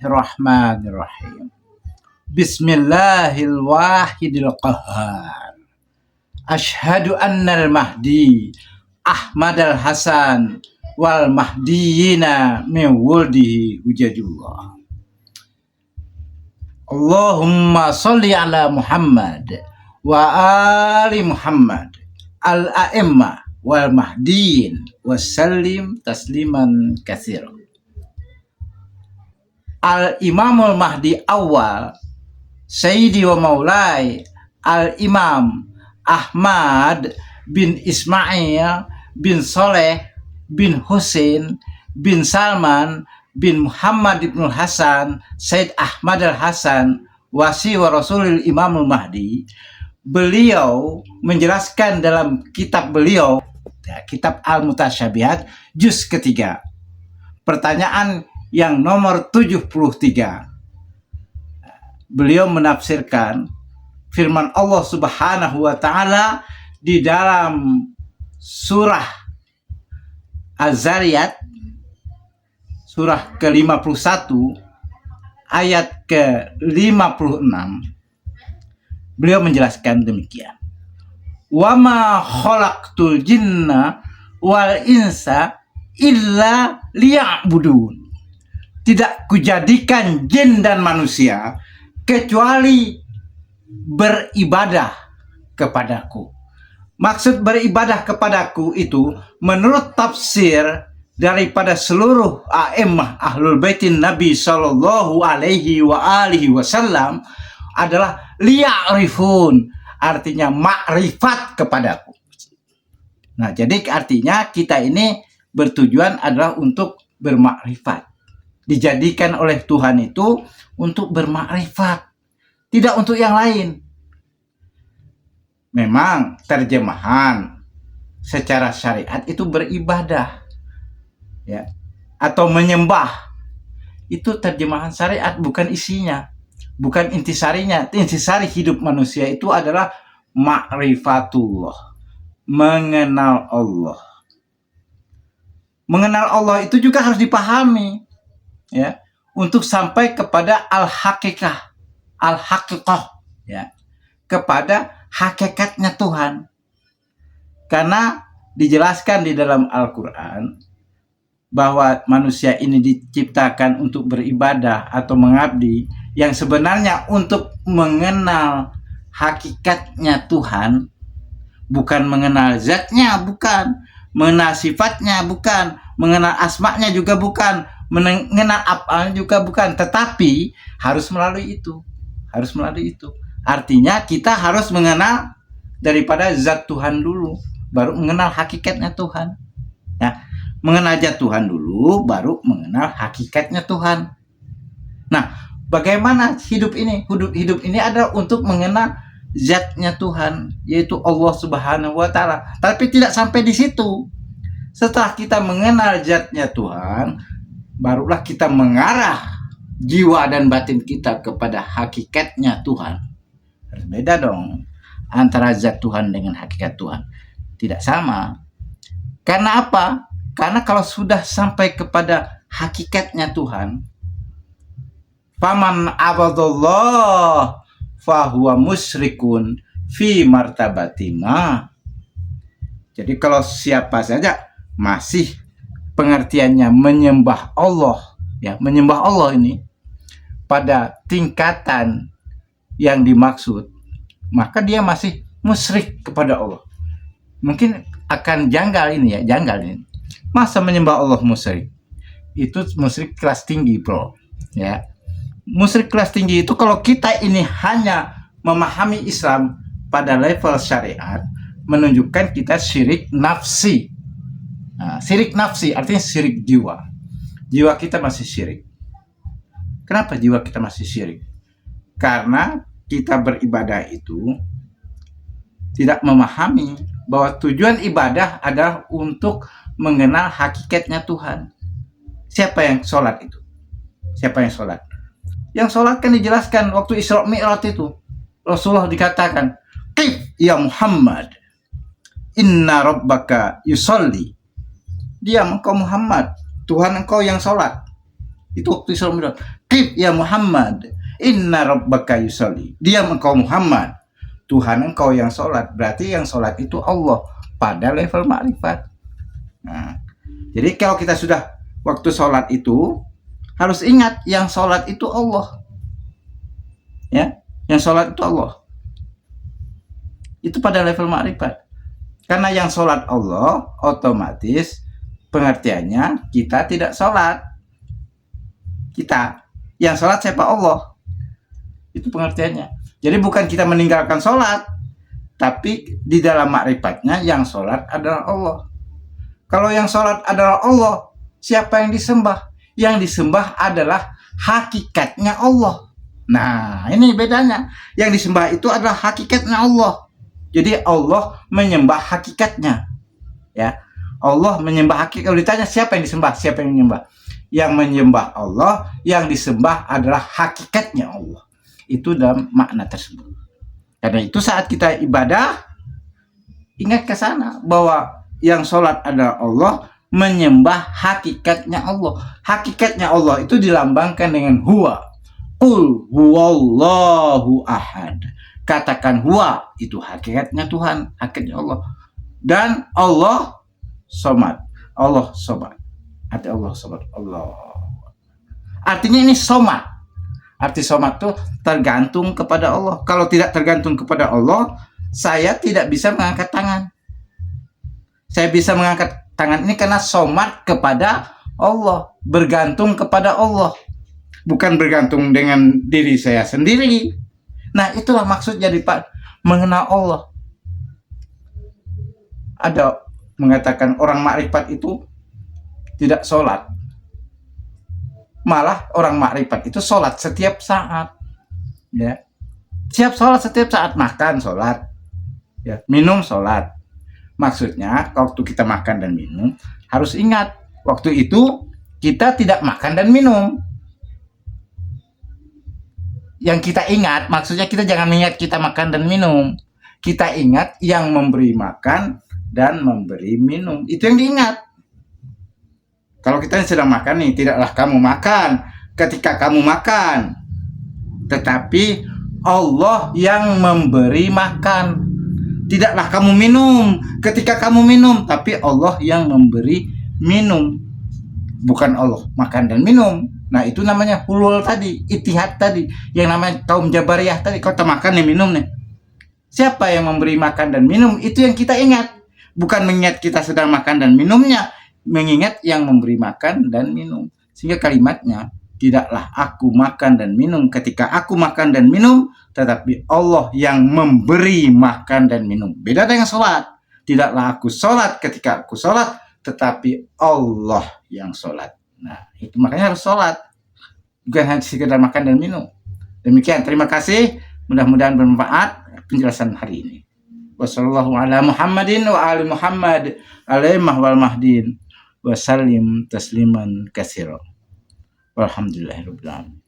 Bismillahirrahmanirrahim. Bismillahil qahhar. Asyhadu annal mahdi Ahmad al-Hasan wal mahdiyina min wuldihi ujajullah. Allahumma sholli ala Muhammad wa ali Muhammad al-a'imma wal mahdiyin wasallim tasliman katsira. Al-Imamul Mahdi awal Sayyidi wa Maulai Al-Imam Ahmad bin Ismail bin Soleh bin Husain bin Salman bin Muhammad ibn Hasan Said Ahmad al-Hasan wasi wa Rasulil Imamul Mahdi. Beliau menjelaskan dalam kitab beliau, kitab Al-Mutasyabihat juz ketiga, pertanyaan yang nomor 73. Beliau menafsirkan firman Allah Subhanahu wa taala di dalam surah Az-Zariyat surah ke-51 ayat ke-56. Beliau menjelaskan demikian. Wa ma khalaqtul jinna wal insa illa liya'budun. Tidak kujadikan jin dan manusia kecuali beribadah kepadaku. Maksud beribadah kepadaku itu menurut tafsir daripada seluruh a'immah ahlul baitin Nabi sallallahu alaihi wa alihi wasallam adalah liya'rifun, artinya makrifat kepadaku. Nah, jadi artinya kita ini bertujuan adalah untuk bermakrifat. Dijadikan oleh Tuhan itu untuk bermakrifat, tidak untuk yang lain. Memang terjemahan secara syariat itu beribadah, ya, atau menyembah. Itu terjemahan syariat, bukan isinya, bukan intisarinya. Intisari hidup manusia itu adalah ma'rifatullah, mengenal Allah. Mengenal Allah itu juga harus dipahami, ya, untuk sampai kepada al-haqiqah, ya, kepada hakikatnya Tuhan. Karena dijelaskan di dalam Al-Quran bahwa manusia ini diciptakan untuk beribadah atau mengabdi, yang sebenarnya untuk mengenal hakikatnya Tuhan, bukan mengenal zatnya, bukan mengenal sifatnya, bukan mengenal asma'nya, juga bukan mengenal apa juga bukan, tetapi harus melalui itu, artinya kita harus mengenal daripada zat Tuhan dulu, baru mengenal hakikatnya Tuhan, ya. Mengenal zat Tuhan dulu, baru mengenal hakikatnya Tuhan. Nah, bagaimana hidup ini? Hidup ini adalah untuk mengenal zatnya Tuhan, yaitu Allah Subhanahu wa taala. Tapi tidak sampai di situ. Setelah kita mengenal zatnya Tuhan, barulah kita mengarah jiwa dan batin kita kepada hakikatnya Tuhan. Harus beda dong antara zat Tuhan dengan hakikat Tuhan. Tidak sama. Karena apa? Karena kalau sudah sampai kepada hakikatnya Tuhan, faman abadallah fahuwa musyrikun fi martabatima. Jadi kalau siapa saja masih pengertiannya menyembah Allah, ya, menyembah Allah ini pada tingkatan yang dimaksud, maka dia masih musyrik kepada Allah. Mungkin akan janggal ini. Masa menyembah Allah musyrik? Itu musyrik kelas tinggi, bro. Ya. Musyrik kelas tinggi itu kalau kita ini hanya memahami Islam pada level syariat, menunjukkan kita syirik nafsi. Nah, syirik nafsi artinya syirik jiwa. Jiwa kita masih syirik. Kenapa jiwa kita masih syirik? Karena kita beribadah itu tidak memahami bahwa tujuan ibadah adalah untuk mengenal hakikatnya Tuhan. Siapa yang sholat itu? Siapa yang sholat? Yang sholat kan dijelaskan waktu Isra Mi'raj itu. Rasulullah dikatakan, "Qif ya Muhammad, inna rabbaka yusolli." Diam engkau Muhammad, Tuhan engkau yang sholat. Itu waktu Isra Mi'raj. Qif ya Muhammad, inna rabbaka yusolli. Diam engkau Muhammad, Tuhan engkau yang sholat. Berarti yang sholat itu Allah pada level makrifat. Nah, jadi kalau kita sudah waktu sholat itu harus ingat yang sholat itu Allah. Ya, yang sholat itu Allah. Itu pada level makrifat. Karena yang sholat Allah, otomatis pengertiannya kita tidak sholat. Kita yang sholat siapa? Allah. Itu pengertiannya. Jadi bukan kita meninggalkan sholat, tapi di dalam makrifatnya yang sholat adalah Allah. Kalau yang sholat adalah Allah, siapa yang disembah? Yang disembah adalah hakikatnya Allah. Nah, ini bedanya. Yang disembah itu adalah hakikatnya Allah. Jadi Allah menyembah hakikatnya. Ya, Allah menyembah hakikat. Kalau ditanya siapa yang disembah? Siapa yang menyembah? Yang menyembah Allah, yang disembah adalah hakikatnya Allah. Itu dalam makna tersebut. Karena itu saat kita ibadah, ingat ke sana bahwa yang sholat adalah Allah, menyembah hakikatnya Allah. Hakikatnya Allah itu dilambangkan dengan huwa. Qul huwallahu ahad. Katakan huwa, itu hakikatnya Tuhan, hakikatnya Allah. Dan Allah somad. Allah somad. Arti Allah somad. Allah. Artinya ini somad. Arti somad itu tergantung kepada Allah. Kalau tidak tergantung kepada Allah, saya tidak bisa mengangkat tangan. Saya bisa mengangkat tangan ini karena somad kepada Allah, bergantung kepada Allah, bukan bergantung dengan diri saya sendiri. Nah, itulah maksud jadi Pak, mengenal Allah. Ada mengatakan orang makrifat itu tidak sholat, malah orang makrifat itu sholat setiap saat. Ya, siap sholat setiap saat, makan sholat, ya, minum sholat. Maksudnya waktu kita makan dan minum harus ingat waktu itu kita tidak makan dan minum. Yang kita ingat maksudnya kita jangan ingat kita makan dan minum. Kita ingat yang memberi makan dan memberi minum. Itu yang diingat. Kalau kita sedang makan nih, tidaklah kamu makan ketika kamu makan, tetapi Allah yang memberi makan. Tidaklah kamu minum ketika kamu minum, tapi Allah yang memberi minum. Bukan Allah makan dan minum. Nah, itu namanya hulul tadi, itihad tadi. Yang namanya kaum Jabariyah tadi, kau tak makan nih, minum nih. Siapa yang memberi makan dan minum? Itu yang kita ingat. Bukan mengingat kita sedang makan dan minumnya, mengingat yang memberi makan dan minum. Sehingga kalimatnya, tidaklah aku makan dan minum ketika aku makan dan minum, tetapi Allah yang memberi makan dan minum. Beda dengan sholat. Tidaklah aku sholat ketika aku sholat, tetapi Allah yang sholat. Nah, itu makanya harus sholat. Bukan hanya sekedar makan dan minum. Demikian, terima kasih. Mudah-mudahan bermanfaat penjelasan hari ini. Wassalamualaikum warahmatullahi Muhammadin wa ali Muhammad alaimah wal mahdin. Wassalim tasliman katsira. Walhamdulillahirabbil alamin.